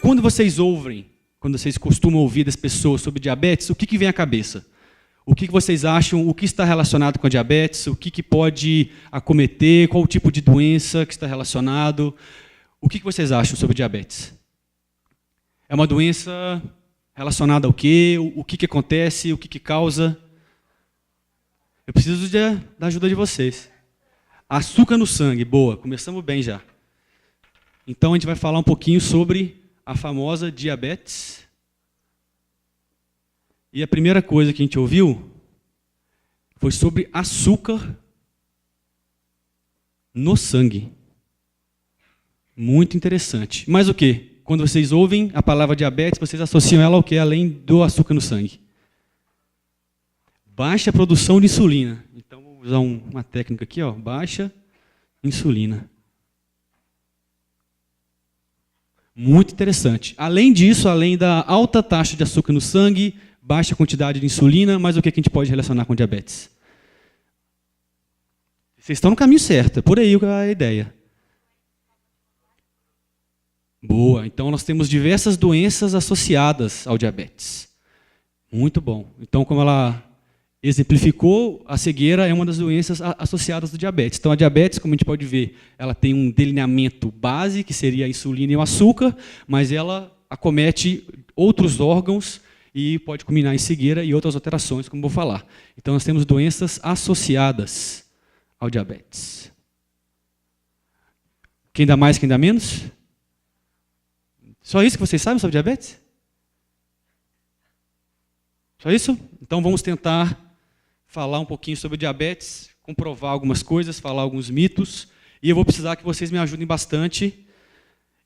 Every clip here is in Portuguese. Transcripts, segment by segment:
Quando vocês costumam ouvir das pessoas sobre diabetes, o que vem à cabeça? O que vocês acham, o que está relacionado com a diabetes, o que pode acometer, qual o tipo de doença que está relacionado? O que vocês acham sobre diabetes? É uma doença relacionada ao quê? O que acontece? O que causa? Eu preciso da ajuda de vocês. Açúcar no sangue, boa, começamos bem já. Então a gente vai falar um pouquinho sobre a famosa diabetes. E a primeira coisa que a gente ouviu foi sobre açúcar no sangue. Muito interessante. Mas o quê? Quando vocês ouvem a palavra diabetes, vocês associam ela ao quê? Além do açúcar no sangue. Baixa produção de insulina. Então, vou usar uma técnica aqui, ó, baixa insulina. Muito interessante. Além disso, além da alta taxa de açúcar no sangue, baixa quantidade de insulina, mas o que a gente pode relacionar com diabetes? Vocês estão no caminho certo, é por aí a ideia. Boa, então nós temos diversas doenças associadas ao diabetes. Muito bom. Então, como ela exemplificou, a cegueira é uma das doenças associadas ao diabetes. Então, a diabetes, como a gente pode ver, ela tem um delineamento base, que seria a insulina e o açúcar, mas ela acomete outros órgãos e pode culminar em cegueira e outras alterações, como vou falar. Então, nós temos doenças associadas ao diabetes. Quem dá mais, quem dá menos? Só isso que vocês sabem sobre diabetes? Só isso? Então vamos tentar falar um pouquinho sobre diabetes, comprovar algumas coisas, falar alguns mitos, e eu vou precisar que vocês me ajudem bastante.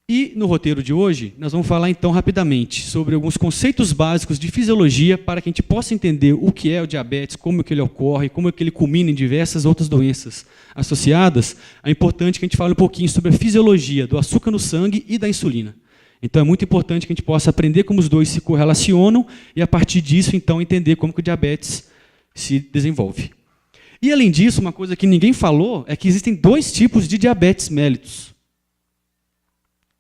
E no roteiro de hoje, nós vamos falar então rapidamente sobre alguns conceitos básicos de fisiologia para que a gente possa entender o que é o diabetes, como é que ele ocorre, como é que ele culmina em diversas outras doenças associadas. É importante que a gente fale um pouquinho sobre a fisiologia do açúcar no sangue e da insulina. Então é muito importante que a gente possa aprender como os dois se correlacionam e, a partir disso, então, entender como que o diabetes se desenvolve. E, além disso, uma coisa que ninguém falou é que existem dois tipos de diabetes mellitus.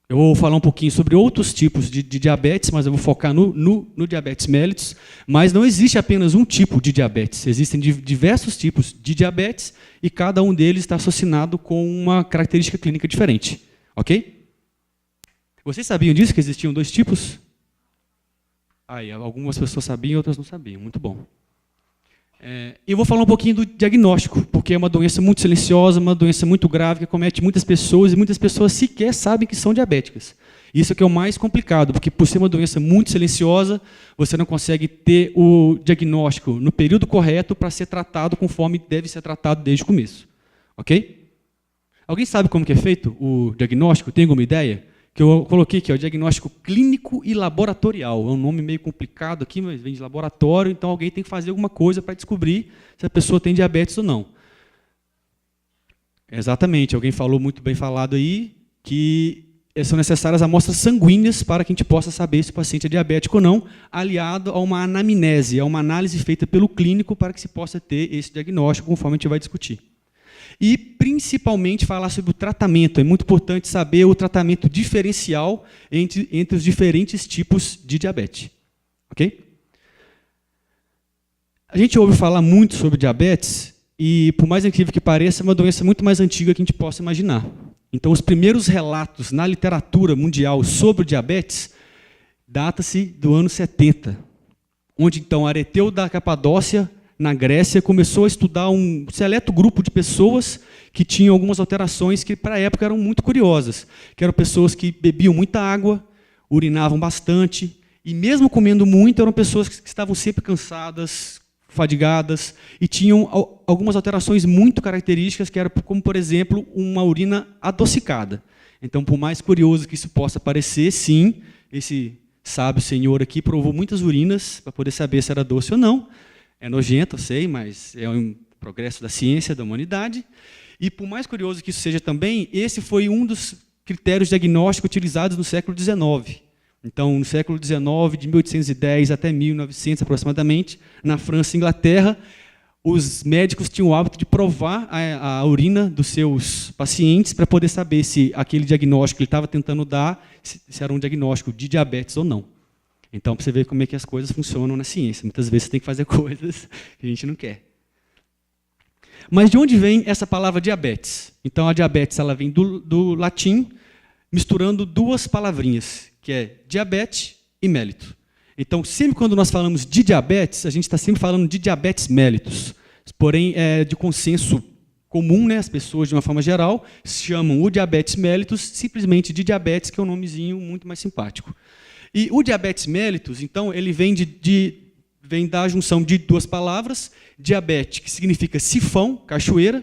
Eu vou falar um pouquinho sobre outros tipos de diabetes, mas eu vou focar no diabetes mellitus. Mas não existe apenas um tipo de diabetes. Existem diversos tipos de diabetes e cada um deles está associado com uma característica clínica diferente. Ok? Vocês sabiam disso, que existiam dois tipos? Aí, algumas pessoas sabiam, outras não sabiam. Muito bom. Eu vou falar um pouquinho do diagnóstico, porque é uma doença muito silenciosa, uma doença muito grave, que acomete muitas pessoas, e muitas pessoas sequer sabem que são diabéticas. Isso é que é o mais complicado, porque por ser uma doença muito silenciosa, você não consegue ter o diagnóstico no período correto para ser tratado conforme deve ser tratado desde o começo. Ok? Alguém sabe como que é feito o diagnóstico? Tem alguma ideia? Que eu coloquei aqui, ó, diagnóstico clínico e laboratorial. É um nome meio complicado aqui, mas vem de laboratório, então alguém tem que fazer alguma coisa para descobrir se a pessoa tem diabetes ou não. Exatamente, alguém falou muito bem falado aí, que são necessárias amostras sanguíneas para que a gente possa saber se o paciente é diabético ou não, aliado a uma anamnese, a uma análise feita pelo clínico para que se possa ter esse diagnóstico, conforme a gente vai discutir. E, principalmente, falar sobre o tratamento. É muito importante saber o tratamento diferencial entre os diferentes tipos de diabetes. Ok? A gente ouve falar muito sobre diabetes e, por mais incrível que pareça, é uma doença muito mais antiga que a gente possa imaginar. Então, os primeiros relatos na literatura mundial sobre o diabetes data-se do ano 70, onde, então, Areteu da Capadócia, na Grécia, começou a estudar um seleto grupo de pessoas que tinham algumas alterações que, para a época, eram muito curiosas, que eram pessoas que bebiam muita água, urinavam bastante, e mesmo comendo muito, eram pessoas que estavam sempre cansadas, fadigadas, e tinham algumas alterações muito características, que eram como, por exemplo, uma urina adocicada. Então, por mais curioso que isso possa parecer, sim, esse sábio senhor aqui provou muitas urinas para poder saber se era doce ou não. É nojento, eu sei, mas é um progresso da ciência, da humanidade. E, por mais curioso que isso seja também, esse foi um dos critérios diagnósticos utilizados no século XIX. Então, no século XIX, de 1810 até 1900 aproximadamente, na França e Inglaterra, os médicos tinham o hábito de provar a urina dos seus pacientes para poder saber se aquele diagnóstico que ele estava tentando dar, se era um diagnóstico de diabetes ou não. Então, para você ver como é que as coisas funcionam na ciência. Muitas vezes você tem que fazer coisas que a gente não quer. Mas de onde vem essa palavra diabetes? Então, a diabetes ela vem do latim, misturando duas palavrinhas, que é diabetes e mélito. Então, sempre quando nós falamos de diabetes, a gente está sempre falando de diabetes mellitus. Porém, é de consenso comum, né? As pessoas, de uma forma geral, chamam o diabetes mellitus simplesmente de diabetes, que é um nomezinho muito mais simpático. E o diabetes mellitus, então, ele vem vem da junção de duas palavras, diabetes, que significa sifão, cachoeira,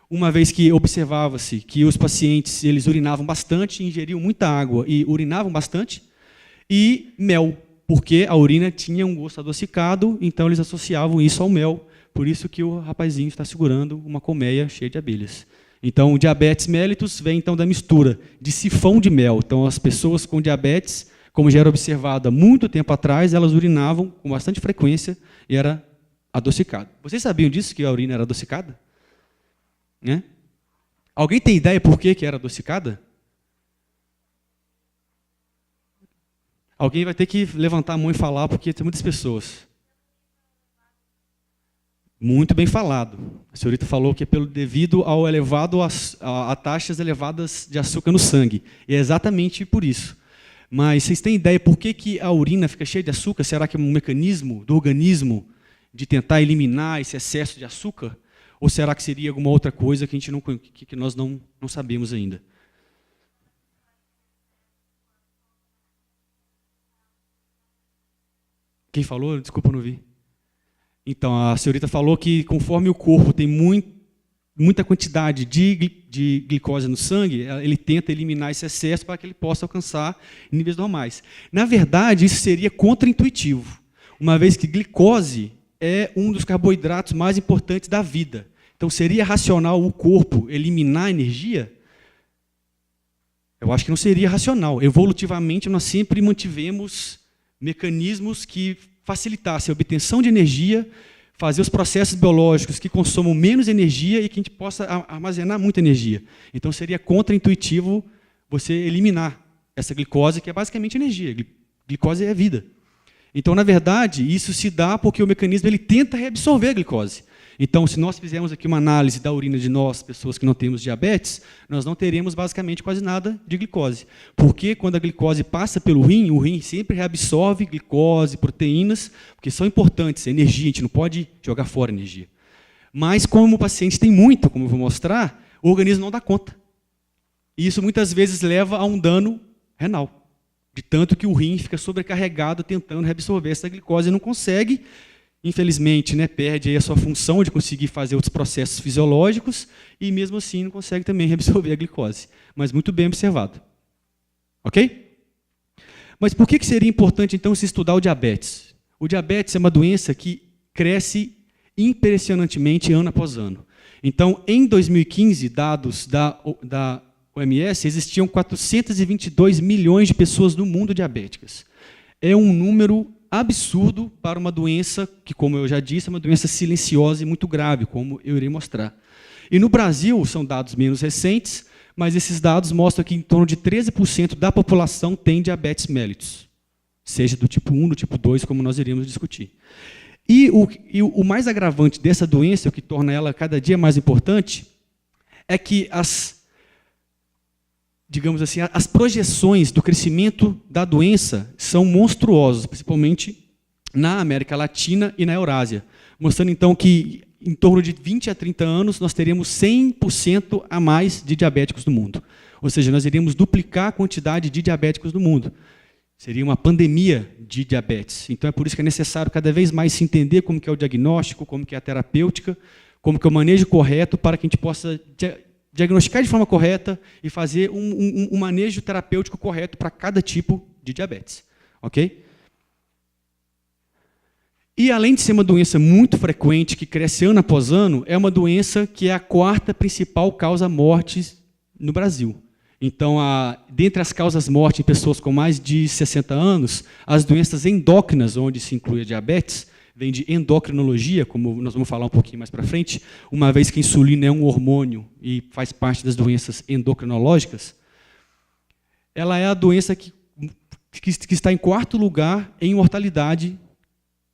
uma vez que observava-se que os pacientes eles urinavam bastante, ingeriam muita água e urinavam bastante, e mel, porque a urina tinha um gosto adocicado, então eles associavam isso ao mel, por isso que o rapazinho está segurando uma colmeia cheia de abelhas. Então, o diabetes mellitus vem então da mistura de sifão de mel. Então, as pessoas com diabetes, como já era observado há muito tempo atrás, elas urinavam com bastante frequência e era adocicado. Vocês sabiam disso, que a urina era adocicada? Né? Alguém tem ideia por que era adocicada? Alguém vai ter que levantar a mão e falar, porque tem muitas pessoas. Muito bem falado. A senhorita falou que é devido ao a taxas elevadas de açúcar no sangue. E é exatamente por isso. Mas vocês têm ideia por que a urina fica cheia de açúcar? Será que é um mecanismo do organismo de tentar eliminar esse excesso de açúcar? Ou será que seria alguma outra coisa que, que nós não sabemos ainda? Quem falou? Desculpa, não vi. Então, a senhorita falou que conforme o corpo tem muita quantidade de glicose no sangue, ele tenta eliminar esse excesso para que ele possa alcançar níveis normais. Na verdade, isso seria contraintuitivo, uma vez que glicose é um dos carboidratos mais importantes da vida. Então, seria racional o corpo eliminar energia? Eu acho que não seria racional. Evolutivamente, nós sempre mantivemos mecanismos que facilitassem a obtenção de energia, fazer os processos biológicos que consomam menos energia e que a gente possa armazenar muita energia. Então, seria contraintuitivo você eliminar essa glicose, que é basicamente energia. Glicose é vida. Então, na verdade, isso se dá porque o mecanismo ele tenta reabsorver a glicose. Então, se nós fizermos aqui uma análise da urina de nós, pessoas que não temos diabetes, nós não teremos basicamente quase nada de glicose. Porque quando a glicose passa pelo rim, o rim sempre reabsorve glicose, proteínas, porque são importantes, energia, a gente não pode jogar fora energia. Mas como o paciente tem muito, como eu vou mostrar, o organismo não dá conta. E isso muitas vezes leva a um dano renal. De tanto que o rim fica sobrecarregado tentando reabsorver essa glicose e não consegue. Infelizmente, né, perde aí a sua função de conseguir fazer outros processos fisiológicos e, mesmo assim, não consegue também reabsorver a glicose. Mas muito bem observado. Ok? Mas por que seria importante, então, se estudar o diabetes? O diabetes é uma doença que cresce impressionantemente ano após ano. Então, em 2015, dados da OMS, existiam 422 milhões de pessoas no mundo diabéticas. É um número absurdo para uma doença que, como eu já disse, é uma doença silenciosa e muito grave, como eu irei mostrar. E no Brasil, são dados menos recentes, mas esses dados mostram que em torno de 13% da população tem diabetes mellitus, seja do tipo 1, do tipo 2, como nós iremos discutir. E o mais agravante dessa doença, o que torna ela cada dia mais importante, é que digamos assim, as projeções do crescimento da doença são monstruosas, principalmente na América Latina e na Eurásia, mostrando então que em torno de 20 a 30 anos nós teremos 100% a mais de diabéticos no mundo. Ou seja, nós iríamos duplicar a quantidade de diabéticos no mundo. Seria uma pandemia de diabetes. Então é por isso que é necessário cada vez mais se entender como que é o diagnóstico, como que é a terapêutica, como que é o manejo correto para que a gente possa diagnosticar de forma correta e fazer um manejo terapêutico correto para cada tipo de diabetes. Ok? E, além de ser uma doença muito frequente, que cresce ano após ano, é uma doença que é a quarta principal causa mortes no Brasil. Então, dentre as causas mortes em pessoas com mais de 60 anos, as doenças endócrinas, onde se inclui a diabetes, vem de endocrinologia, como nós vamos falar um pouquinho mais para frente, uma vez que a insulina é um hormônio e faz parte das doenças endocrinológicas, ela é a doença que está em quarto lugar em mortalidade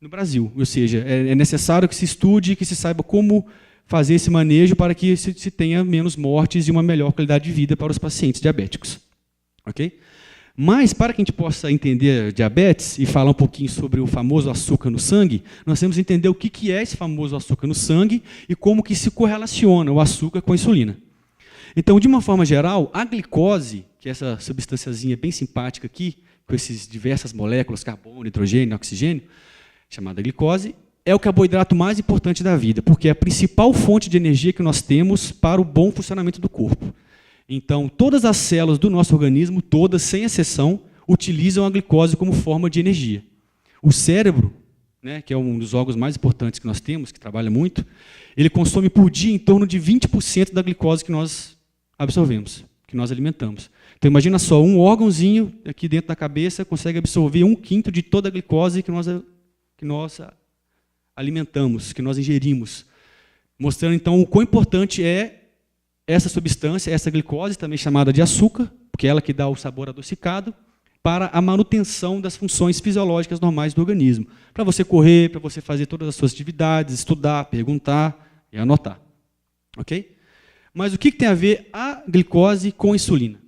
no Brasil. Ou seja, é necessário que se estude e que se saiba como fazer esse manejo para que se tenha menos mortes e uma melhor qualidade de vida para os pacientes diabéticos. Ok? Mas, para que a gente possa entender diabetes e falar um pouquinho sobre o famoso açúcar no sangue, nós temos que entender o que é esse famoso açúcar no sangue e como que se correlaciona o açúcar com a insulina. Então, de uma forma geral, a glicose, que é essa substânciazinha bem simpática aqui, com essas diversas moléculas, carbono, nitrogênio, oxigênio, chamada glicose, é o carboidrato mais importante da vida, porque é a principal fonte de energia que nós temos para o bom funcionamento do corpo. Então, todas as células do nosso organismo, todas, sem exceção, utilizam a glicose como forma de energia. O cérebro, né, que é um dos órgãos mais importantes que nós temos, que trabalha muito, ele consome por dia em torno de 20% da glicose que nós absorvemos, que nós alimentamos. Então, imagina só, um órgãozinho aqui dentro da cabeça consegue absorver 1/5 de toda a glicose que nós alimentamos, que nós ingerimos. Mostrando, então, o quão importante é essa substância, essa glicose, também chamada de açúcar, porque é ela que dá o sabor adocicado, para a manutenção das funções fisiológicas normais do organismo. Para você correr, para você fazer todas as suas atividades, estudar, perguntar e anotar. Ok? Mas o que tem a ver a glicose com a insulina?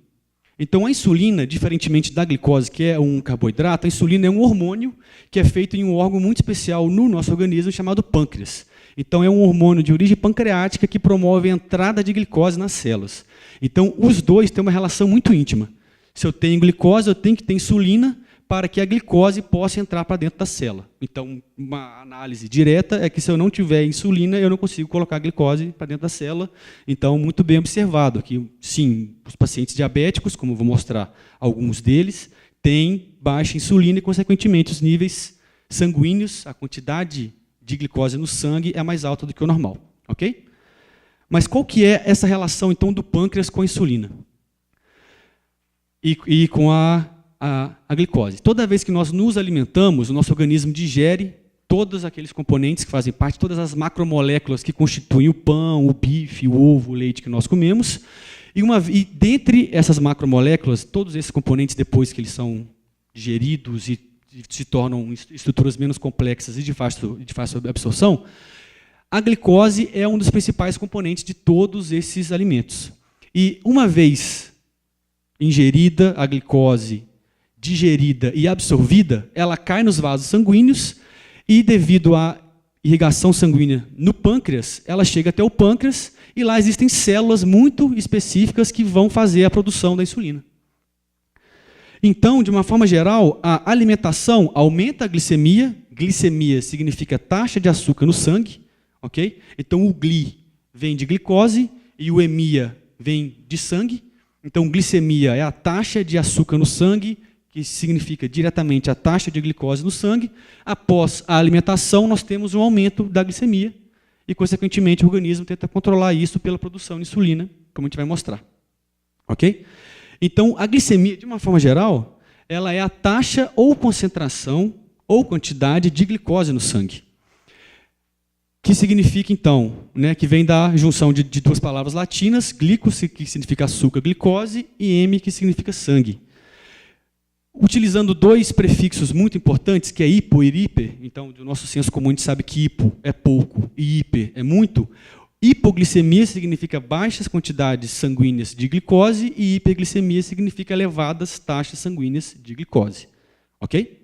Então, a insulina, diferentemente da glicose, que é um carboidrato, a insulina é um hormônio que é feito em um órgão muito especial no nosso organismo chamado pâncreas. Então, é um hormônio de origem pancreática que promove a entrada de glicose nas células. Então, os dois têm uma relação muito íntima. Se eu tenho glicose, eu tenho que ter insulina para que a glicose possa entrar para dentro da célula. Então, uma análise direta é que se eu não tiver insulina, eu não consigo colocar a glicose para dentro da célula. Então, muito bem observado que, sim, os pacientes diabéticos, como eu vou mostrar alguns deles, têm baixa insulina e, consequentemente, os níveis sanguíneos, a quantidade de glicose no sangue é mais alta do que o normal. Ok? Mas qual que é essa relação, então, do pâncreas com a insulina? E com a glicose. Toda vez que nós nos alimentamos, o nosso organismo digere todos aqueles componentes que fazem parte, todas as macromoléculas que constituem o pão, o bife, o ovo, o leite que nós comemos. E dentre essas macromoléculas, todos esses componentes, depois que eles são digeridos e se tornam estruturas menos complexas e de fácil absorção, a glicose é um dos principais componentes de todos esses alimentos. E uma vez ingerida a glicose, digerida e absorvida, ela cai nos vasos sanguíneos e, devido à irrigação sanguínea no pâncreas, ela chega até o pâncreas e lá existem células muito específicas que vão fazer a produção da insulina. Então, de uma forma geral, a alimentação aumenta a glicemia. Glicemia significa taxa de açúcar no sangue. Okay? Então, o gli vem de glicose e o emia vem de sangue. Então, glicemia é a taxa de açúcar no sangue, que significa diretamente a taxa de glicose no sangue. Após a alimentação, nós temos um aumento da glicemia e, consequentemente, o organismo tenta controlar isso pela produção de insulina, como a gente vai mostrar. Ok? Então, a glicemia, de uma forma geral, ela é a taxa ou concentração ou quantidade de glicose no sangue. Que significa, então, né, que vem da junção de duas palavras latinas, glicos, que significa açúcar, glicose, e M, que significa sangue. Utilizando dois prefixos muito importantes, que é hipo e hiper, então, do nosso senso comum, a gente sabe que hipo é pouco e hiper é muito. Hipoglicemia significa baixas quantidades sanguíneas de glicose e hiperglicemia significa elevadas taxas sanguíneas de glicose. Ok?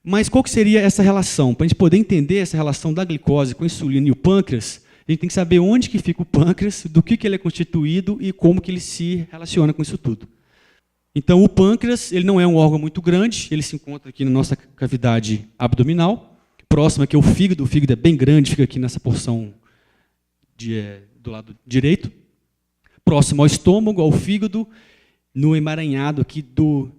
Mas qual que seria essa relação? Para a gente poder entender essa relação da glicose com a insulina e o pâncreas, a gente tem que saber onde que fica o pâncreas, do que ele é constituído e como que ele se relaciona com isso tudo. Então, o pâncreas ele não é um órgão muito grande, ele se encontra aqui na nossa cavidade abdominal, próximo aqui ao fígado. O fígado é bem grande, fica aqui nessa porção do lado direito, próximo ao estômago, ao fígado, no emaranhado aqui do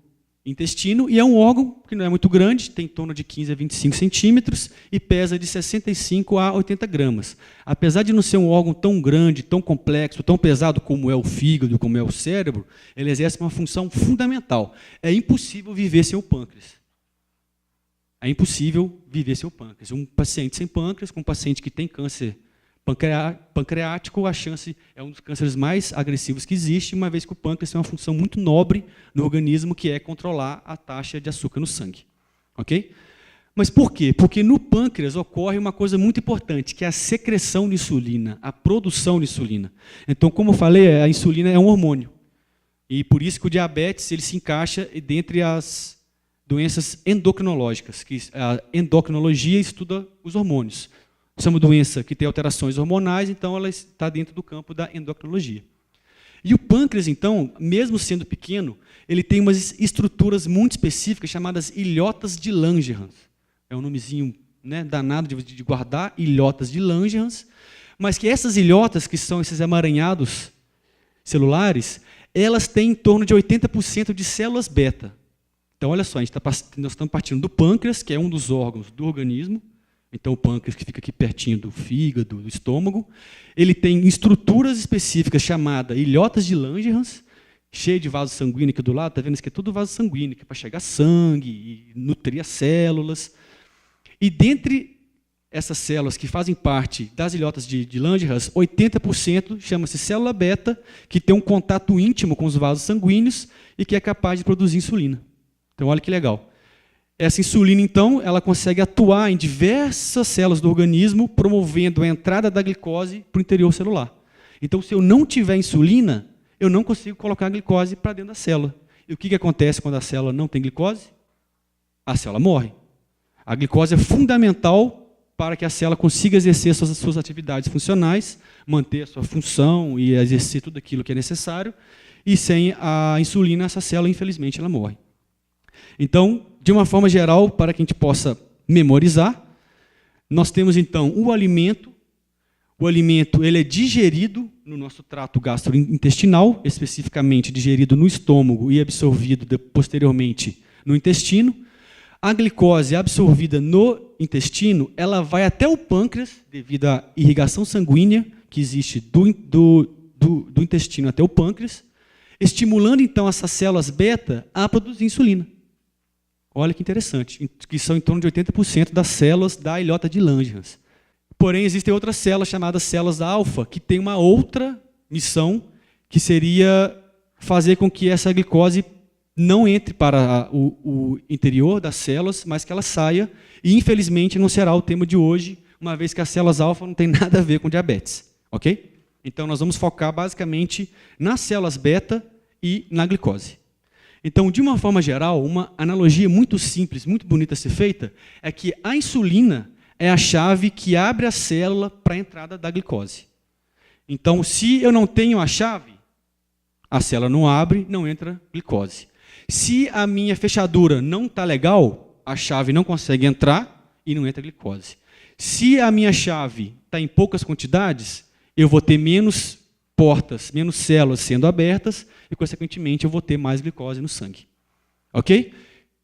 intestino, e é um órgão que não é muito grande, tem em torno de 15 a 25 centímetros e pesa de 65 a 80 gramas. Apesar de não ser um órgão tão grande, tão complexo, tão pesado como é o fígado, como é o cérebro, ele exerce uma função fundamental. É impossível viver sem o pâncreas. é impossível viver sem o pâncreas. Um paciente sem pâncreas, com um paciente que tem câncer pancreático, a chance é um dos cânceres mais agressivos que existe, uma vez que o pâncreas tem uma função muito nobre no organismo, que é controlar a taxa de açúcar no sangue. Ok? Mas por quê? Porque no pâncreas ocorre uma coisa muito importante, que é a secreção de insulina, a produção de insulina. Então, como eu falei, a insulina é um hormônio. E por isso que o diabetes ele se encaixa dentre as doenças endocrinológicas, que a endocrinologia estuda os hormônios. Se é uma doença que tem alterações hormonais, então ela está dentro do campo da endocrinologia. E o pâncreas, então, mesmo sendo pequeno, ele tem umas estruturas muito específicas chamadas ilhotas de Langerhans. É um nomezinho, né, danado de guardar, ilhotas de Langerhans, mas que essas ilhotas, que são esses emaranhados celulares, elas têm em torno de 80% de células beta. Então, olha só, nós estamos partindo do pâncreas, que é um dos órgãos do organismo. Então, o pâncreas, que fica aqui pertinho do fígado, do estômago, ele tem estruturas específicas chamadas ilhotas de Langerhans, cheio de vaso sanguíneo aqui do lado, está vendo? Isso aqui é tudo vaso sanguíneo, que é para chegar sangue e nutrir as células. E dentre essas células que fazem parte das ilhotas de Langerhans, 80% chama-se célula beta, que tem um contato íntimo com os vasos sanguíneos e que é capaz de produzir insulina. Então, olha que legal. Essa insulina, então, ela consegue atuar em diversas células do organismo, promovendo a entrada da glicose para o interior celular. Então, se eu não tiver insulina, eu não consigo colocar a glicose para dentro da célula. E o que acontece quando a célula não tem glicose? A célula morre. A glicose é fundamental para que a célula consiga exercer suas atividades funcionais, manter a sua função e exercer tudo aquilo que é necessário. E sem a insulina, essa célula, infelizmente, ela morre. Então, de uma forma geral, para que a gente possa memorizar, nós temos, então, o alimento. O alimento ele é digerido no nosso trato gastrointestinal, especificamente digerido no estômago e absorvido posteriormente no intestino. A glicose absorvida no intestino, ela vai até o pâncreas, devido à irrigação sanguínea que existe do intestino até o pâncreas, estimulando, então, essas células beta a produzir insulina. Olha que interessante, que são em torno de 80% das células da ilhota de Langerhans. Porém, existem outras células chamadas células alfa, que têm uma outra missão, que seria fazer com que essa glicose não entre para o interior das células, mas que ela saia, e infelizmente não será o tema de hoje, uma vez que as células alfa não tem nada a ver com diabetes. Ok? Então, nós vamos focar basicamente nas células beta e na glicose. Então, de uma forma geral, uma analogia muito simples, muito bonita a ser feita, é que a insulina é a chave que abre a célula para a entrada da glicose. Então, se eu não tenho a chave, a célula não abre, não entra glicose. Se a minha fechadura não está legal, a chave não consegue entrar e não entra glicose. Se a minha chave está em poucas quantidades, eu vou ter menos portas, menos células sendo abertas e, consequentemente, eu vou ter mais glicose no sangue. Ok?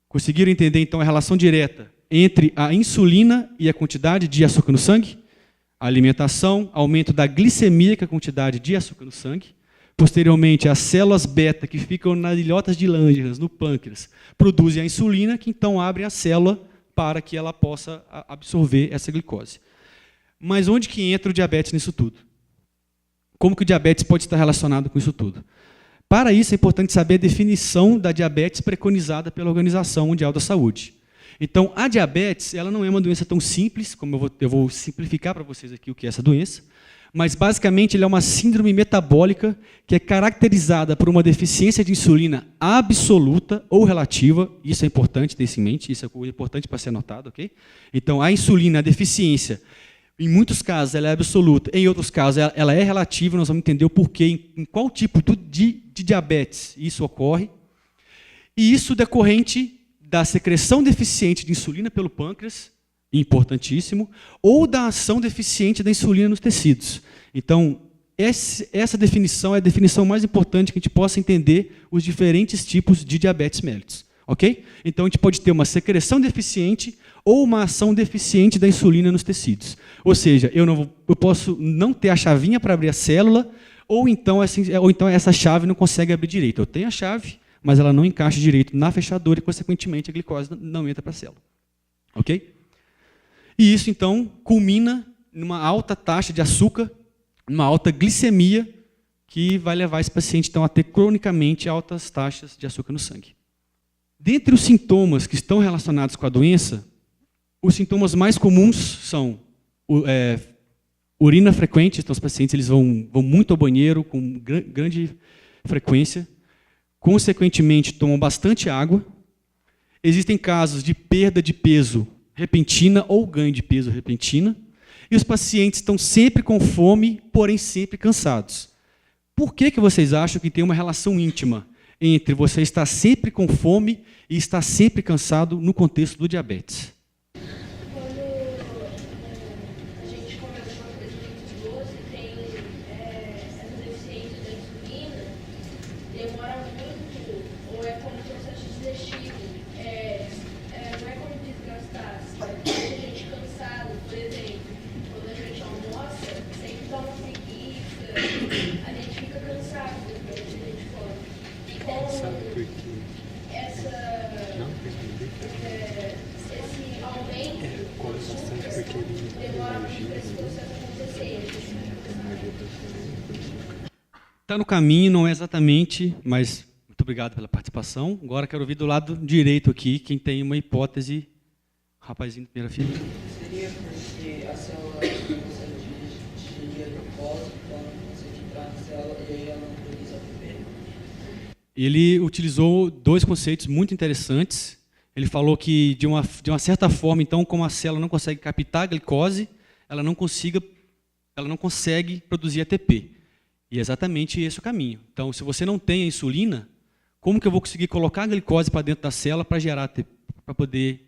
Conseguiram entender, então, a relação direta entre a insulina e a quantidade de açúcar no sangue? A alimentação, aumento da glicemia, que é a quantidade de açúcar no sangue. Posteriormente, as células beta, que ficam nas ilhotas de Langerhans, no pâncreas, produzem a insulina, que então abre a célula para que ela possa absorver essa glicose. Mas onde que entra o diabetes nisso tudo? Como que o diabetes pode estar relacionado com isso tudo? Para isso, é importante saber a definição da diabetes preconizada pela Organização Mundial da Saúde. Então, a diabetes ela não é uma doença tão simples, como eu vou simplificar para vocês aqui o que é essa doença, mas, basicamente, ela é uma síndrome metabólica que é caracterizada por uma deficiência de insulina absoluta ou relativa. Isso é importante ter isso em mente, isso é importante para ser anotado, ok? Então, a insulina, a deficiência, em muitos casos, ela é absoluta, em outros casos, ela é relativa, nós vamos entender o porquê, em qual tipo de diabetes isso ocorre. E isso decorrente da secreção deficiente de insulina pelo pâncreas, importantíssimo, ou da ação deficiente da insulina nos tecidos. Então, essa definição é a definição mais importante que a gente possa entender os diferentes tipos de diabetes mellitus. Ok? Então, a gente pode ter uma secreção deficiente ou uma ação deficiente da insulina nos tecidos. Ou seja, eu posso não ter a chavinha para abrir a célula, ou então essa chave não consegue abrir direito. Eu tenho a chave, mas ela não encaixa direito na fechadura e, consequentemente, a glicose não entra para a célula. Ok? E isso, então, culmina numa alta taxa de açúcar, numa alta glicemia, que vai levar esse paciente, então, a ter cronicamente altas taxas de açúcar no sangue. Dentre os sintomas que estão relacionados com a doença, os sintomas mais comuns são urina frequente, então os pacientes eles vão muito ao banheiro com grande frequência, consequentemente tomam bastante água. Existem casos de perda de peso repentina ou ganho de peso repentina, e os pacientes estão sempre com fome, porém sempre cansados. Por que vocês acham que tem uma relação íntima entre você estar sempre com fome e estar sempre cansado no contexto do diabetes? Está no caminho, não é exatamente, mas muito obrigado pela participação. Agora quero ouvir do lado direito aqui, quem tem uma hipótese. Rapazinho da primeira fila. Seria porque a célula consegue digerir a glicose, então ela não consegue entrar na célula e aí ela não produz ATP? Ele utilizou dois conceitos muito interessantes. Ele falou que, de uma certa forma, então, como a célula não consegue captar a glicose, ela não consegue produzir ATP. E é exatamente esse o caminho. Então, se você não tem a insulina, como que eu vou conseguir colocar a glicose para dentro da célula para poder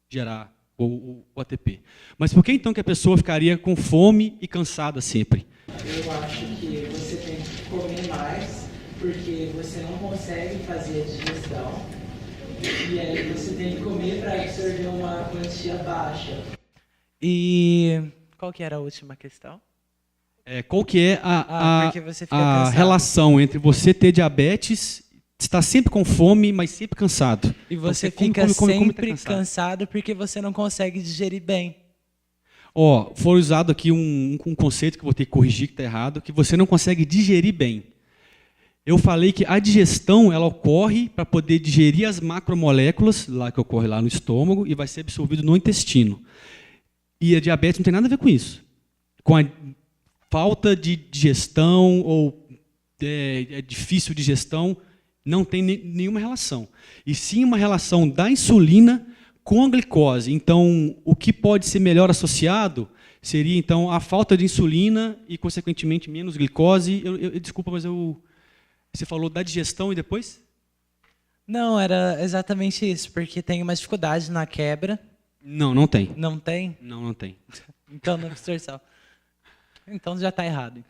gerar o ATP? Mas por que então que a pessoa ficaria com fome e cansada sempre? Eu acho que você tem que comer mais, porque você não consegue fazer a digestão. E aí você tem que comer para absorver uma quantia baixa. E qual que era a última questão? Qual que é a relação entre você ter diabetes, estar sempre com fome, mas sempre cansado? E você fica sempre cansado porque você não consegue digerir bem. Foi usado aqui um conceito que eu vou ter que corrigir, que está errado, que você não consegue digerir bem. Eu falei que a digestão ela ocorre para poder digerir as macromoléculas, lá que ocorre lá no estômago, e vai ser absorvido no intestino. E a diabetes não tem nada a ver com isso. Com a falta de digestão ou difícil digestão, não tem nenhuma relação. E sim uma relação da insulina com a glicose. Então, o que pode ser melhor associado seria, então, a falta de insulina e, consequentemente, menos glicose. Desculpa, mas você falou da digestão e depois? Não, era exatamente isso, porque tem uma dificuldade na quebra. Não tem. Não tem? Não tem. Então, na absorção. Então já está errado.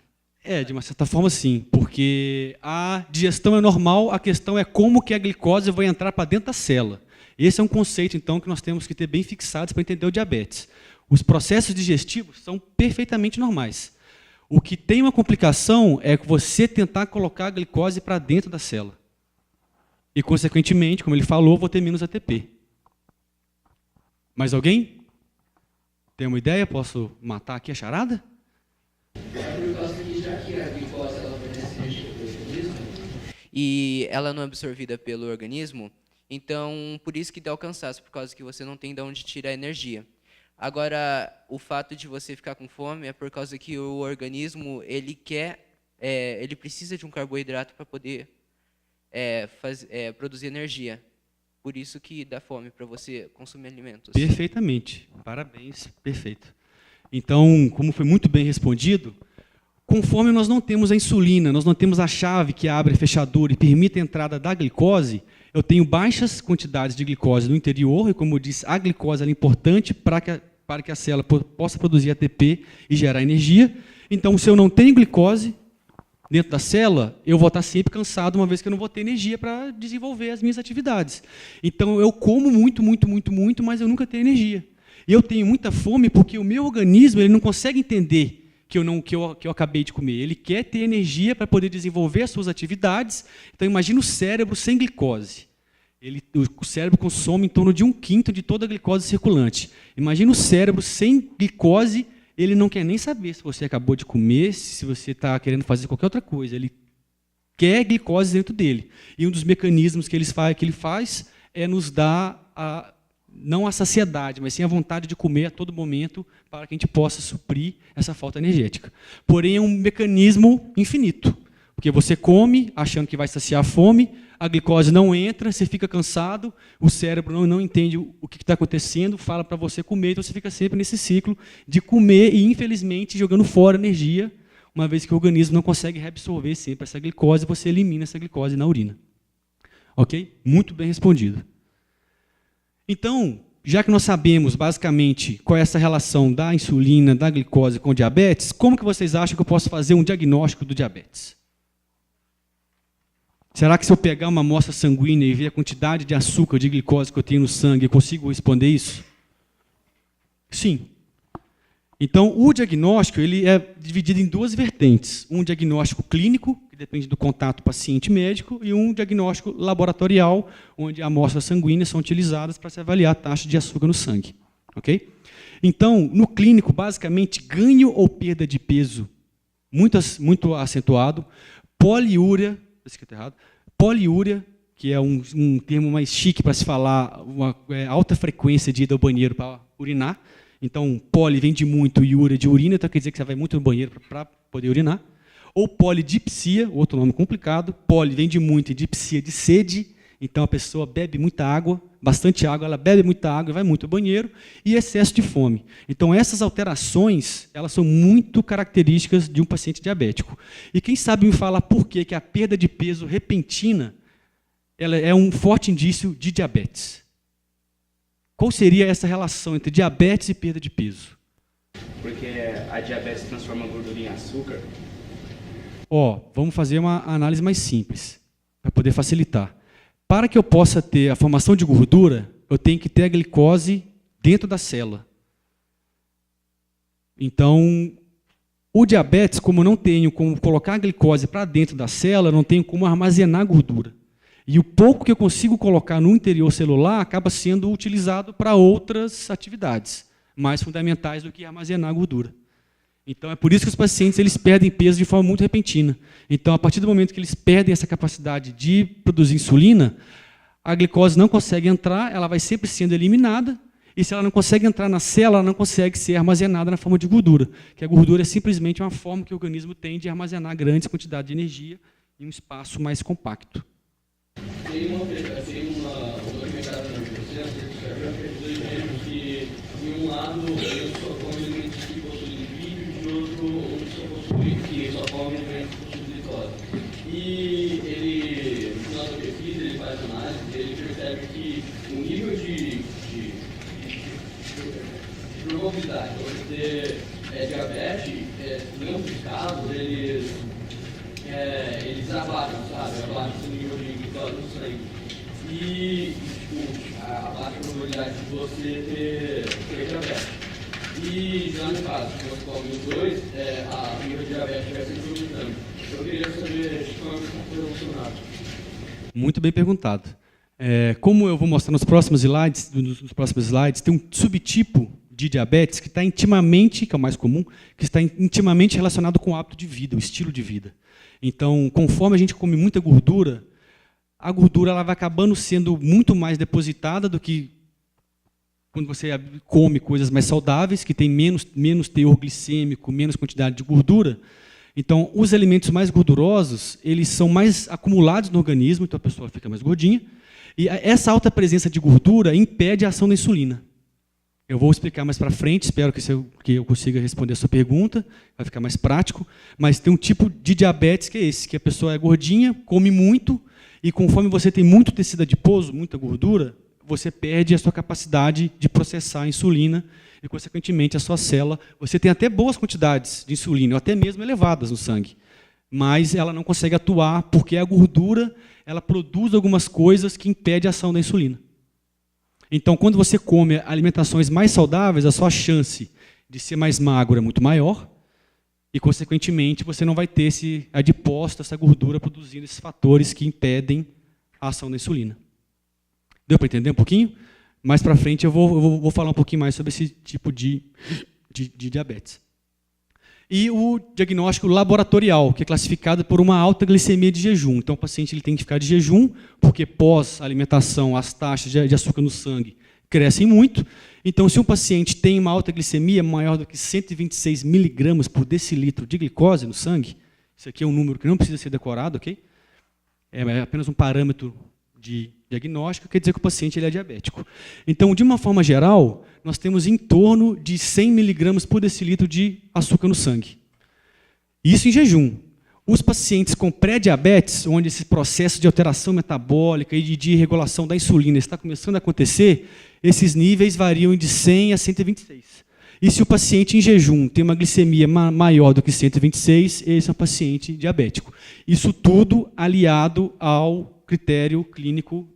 De uma certa forma sim, porque a digestão é normal, a questão é como que a glicose vai entrar para dentro da célula. Esse é um conceito, então, que nós temos que ter bem fixados para entender o diabetes. Os processos digestivos são perfeitamente normais. O que tem uma complicação é você tentar colocar a glicose para dentro da célula. E, consequentemente, como ele falou, vou ter menos ATP. Mais alguém? Tem uma ideia? Posso matar aqui a charada? Por causa que já que a glicose ela fornece energia para o organismo e ela não é absorvida pelo organismo, então por isso que dá o cansaço, por causa que você não tem de onde tirar energia. Agora, o fato de você ficar com fome é por causa que o organismo ele precisa de um carboidrato para poder produzir energia. Por isso que dá fome para você consumir alimentos. Perfeitamente. Parabéns. Perfeito. Então, como foi muito bem respondido, conforme nós não temos a insulina, nós não temos a chave que abre a fechadura e permite a entrada da glicose, eu tenho baixas quantidades de glicose no interior, e como eu disse, a glicose é importante para que a célula possa produzir ATP e gerar energia. Então, se eu não tenho glicose dentro da célula, eu vou estar sempre cansado, uma vez que eu não vou ter energia para desenvolver as minhas atividades. Então, eu como muito, mas eu nunca tenho energia. E eu tenho muita fome porque o meu organismo ele não consegue entender que eu acabei de comer. Ele quer ter energia para poder desenvolver as suas atividades. Então, imagina o cérebro sem glicose. O cérebro consome em torno de 1/5 de toda a glicose circulante. Imagina o cérebro sem glicose, ele não quer nem saber se você acabou de comer, se você está querendo fazer qualquer outra coisa. Ele quer glicose dentro dele. E um dos mecanismos que ele faz é nos dar, não a saciedade, mas sim a vontade de comer a todo momento para que a gente possa suprir essa falta energética. Porém, é um mecanismo infinito. Porque você come achando que vai saciar a fome, a glicose não entra, você fica cansado, o cérebro não entende o que está acontecendo, fala para você comer, então você fica sempre nesse ciclo de comer e, infelizmente, jogando fora energia, uma vez que o organismo não consegue reabsorver sempre essa glicose, você elimina essa glicose na urina. Ok? Muito bem respondido. Então, já que nós sabemos, basicamente, qual é essa relação da insulina, da glicose com o diabetes, como que vocês acham que eu posso fazer um diagnóstico do diabetes? Será que se eu pegar uma amostra sanguínea e ver a quantidade de açúcar, de glicose que eu tenho no sangue, eu consigo responder isso? Sim. Então, o diagnóstico ele é dividido em duas vertentes. Um diagnóstico clínico, que depende do contato paciente-médico, e um diagnóstico laboratorial, onde amostras sanguíneas são utilizadas para se avaliar a taxa de açúcar no sangue. Ok? Então, no clínico, basicamente, ganho ou perda de peso muito acentuado, poliúria, poliúria, que é um termo mais chique para se falar, uma alta frequência de ir ao banheiro para urinar. Então, poli vem de muito e úria de urina, então quer dizer que você vai muito no banheiro para poder urinar. Ou polidipsia, outro nome complicado. Poli vem de muito e dipsia de sede, então a pessoa bebe muita água, bastante água, ela bebe muita água e vai muito ao banheiro. E excesso de fome. Então, essas alterações, elas são muito características de um paciente diabético. E quem sabe me falar por que a perda de peso repentina ela é um forte indício de diabetes? Qual seria essa relação entre diabetes e perda de peso? Porque a diabetes transforma a gordura em açúcar. Vamos fazer uma análise mais simples, para poder facilitar. Para que eu possa ter a formação de gordura, eu tenho que ter a glicose dentro da célula. Então, o diabetes, como eu não tenho como colocar a glicose para dentro da célula, eu não tenho como armazenar gordura. E o pouco que eu consigo colocar no interior celular acaba sendo utilizado para outras atividades, mais fundamentais do que armazenar gordura. Então, é por isso que os pacientes eles perdem peso de forma muito repentina. Então, a partir do momento que eles perdem essa capacidade de produzir insulina, a glicose não consegue entrar, ela vai sempre sendo eliminada, e se ela não consegue entrar na célula, ela não consegue ser armazenada na forma de gordura, que a gordura é simplesmente uma forma que o organismo tem de armazenar grandes quantidades de energia em um espaço mais compacto. Tem uma documentário na José, que em um lado ele só come alimentos que possuem lipídio, de outro que só come alimentos que possuem glicose. E ele, no final da pesquisa, ele faz análise, ele percebe que o nível de probabilidade de você ter diabetes, em ambos os casos, eles abaixam, sabe? Abaixam o nível de glicose no sangue. E, abaixa a probabilidade de você ter diabetes. E, já no caso, se você come os dois, o nível de diabetes vai sempre aumentando. Eu queria saber como foi funcionado. Muito bem perguntado. Como eu vou mostrar nos próximos slides, tem um subtipo de diabetes que está intimamente, que é o mais comum, que está intimamente relacionado com o hábito de vida, o estilo de vida. Então, conforme a gente come muita gordura, a gordura ela vai acabando sendo muito mais depositada do que quando você come coisas mais saudáveis, que tem menos teor glicêmico, menos quantidade de gordura. Então, os alimentos mais gordurosos, eles são mais acumulados no organismo, então a pessoa fica mais gordinha. E essa alta presença de gordura impede a ação da insulina. Eu vou explicar mais para frente, espero que eu consiga responder a sua pergunta, vai ficar mais prático. Mas tem um tipo de diabetes que é esse, que a pessoa é gordinha, come muito, e conforme você tem muito tecido adiposo, muita gordura, você perde a sua capacidade de processar a insulina e, consequentemente, a sua célula. Você tem até boas quantidades de insulina, ou até mesmo elevadas no sangue, mas ela não consegue atuar porque a gordura ela produz algumas coisas que impedem a ação da insulina. Então, quando você come alimentações mais saudáveis, a sua chance de ser mais magro é muito maior e, consequentemente, você não vai ter esse adipócito, essa gordura produzindo esses fatores que impedem a ação da insulina. Deu para entender um pouquinho? Mais para frente eu vou falar um pouquinho mais sobre esse tipo de diabetes. E o diagnóstico laboratorial, que é classificado por uma alta glicemia de jejum. Então, o paciente ele tem que ficar de jejum, porque pós-alimentação as taxas de açúcar no sangue crescem muito. Então, se um paciente tem uma alta glicemia maior do que 126 miligramas por decilitro de glicose no sangue, isso aqui é um número que não precisa ser decorado, ok? É apenas um parâmetro de diagnóstico, quer dizer que o paciente ele é diabético. Então, de uma forma geral, nós temos em torno de 100 miligramas por decilitro de açúcar no sangue. Isso em jejum. Os pacientes com pré-diabetes, onde esse processo de alteração metabólica e de regulação da insulina está começando a acontecer, esses níveis variam de 100 a 126. E se o paciente em jejum tem uma glicemia maior do que 126, esse é um paciente diabético. Isso tudo aliado ao critério clínico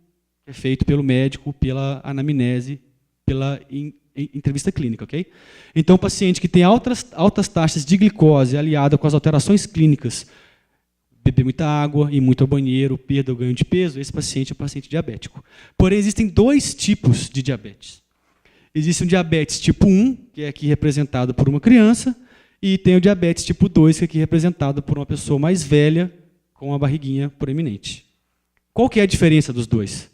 que é feito pelo médico, pela anamnese, pela entrevista clínica, ok? Então, o paciente que tem altas taxas de glicose aliada com as alterações clínicas, beber muita água, ir muito ao banheiro, perda ou ganho de peso, esse paciente é um paciente diabético. Porém, existem dois tipos de diabetes. Existe um diabetes tipo 1, que é aqui representado por uma criança, e tem o diabetes tipo 2, que é aqui representado por uma pessoa mais velha, com uma barriguinha proeminente. Qual que é a diferença dos dois?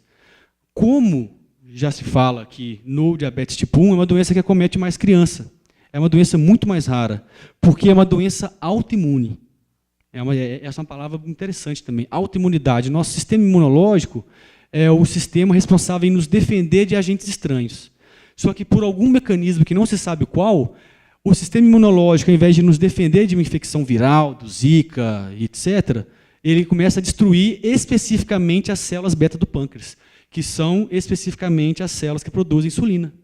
Como já se fala que no diabetes tipo 1 é uma doença que acomete mais criança. É uma doença muito mais rara, porque é uma doença autoimune. Essa é uma palavra interessante também. Autoimunidade. Nosso sistema imunológico é o sistema responsável em nos defender de agentes estranhos. Só que por algum mecanismo que não se sabe qual, o sistema imunológico, ao invés de nos defender de uma infecção viral, do Zika, etc., ele começa a destruir especificamente as células beta do pâncreas, que são especificamente as células que produzem insulina.